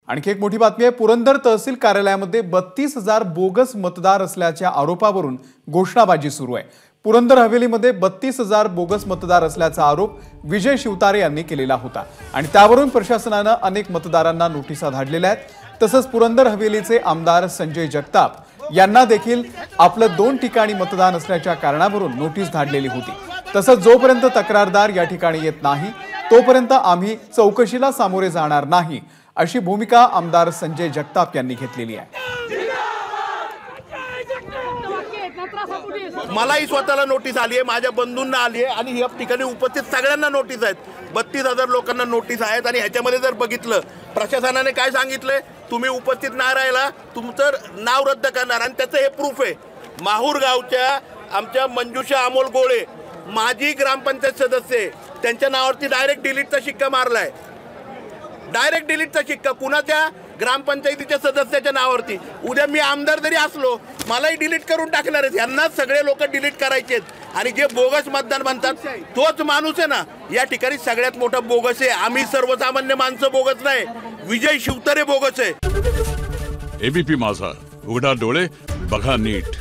आणखी एक मोठी बातमी आहे। पुरंदर तहसील कार्यालयामध्ये 32,000 बोगस मतदार असल्याच्या आरोपावरून घोषणाबाजी सुरू आहे। पुरंदर हवेलीमध्ये 32,000 बोगस मतदार असल्याचा आरोप विजय शिवतारे यांनी केलेला होता आणि त्यावरून प्रशासनाने अनेक मतदारांना नोटिसा धाडलेल्या आहेत। तसंच पुरंदर हवेलीचे आमदार संजय जगताप यांना देखील आपलं 2 ठिकाणी मतदान असल्याच्या कारणावरून नोटीस धाडलेली होती। तसंच जोपर्यंत तक्रारदार या ठिकाणी येत नाही तोपर्यंत आम्ही चौकशीला सामोरे जाणार नाही अशी भूमिका आमदार संजय जगताप यांनी घेतलेली आहे। मलाही स्वतःला नोटीस आली आहे, माझ्या बंधूंना आली आहे आणि या ठिकाणी उपस्थित सगळ्यांना नोटीस आहेत। 32,000 लोकांना नोटीस आहेत आणि ह्याच्यामध्ये जर बघितलं प्रशासनाने काय सांगितलंय, तुम्ही उपस्थित नाही राहिला तुमचं नाव रद्द करणार आणि त्याचं हे प्रूफ आहे। माहूर गावच्या आमच्या मंजुषा अमोल गोळे माजी ग्रामपंचायत सदस्य, त्यांच्या नावावरती डायरेक्ट डिलीटचा शिक्का मारलाय। डायरेक्ट डिलीटचा शिक्का कुणाच्या? ग्रामपंचायतीच्या सदस्याच्या नावावरती। उद्या मी आमदार जरी असलो मलाही डिलीट करून टाकणार आहेत। यांना सगळे लोक डिलीट करायचे आहेत आणि जे बोगस मतदान म्हणतात तोच माणूस आहे ना या ठिकाणी सगळ्यात मोठा बोगस आहे। आम्ही सर्वसामान्य माणसं बोगस नाही, विजय शिवतारे बोगस आहे। एबीपी माझा, उघडा डोळे बघा नीट।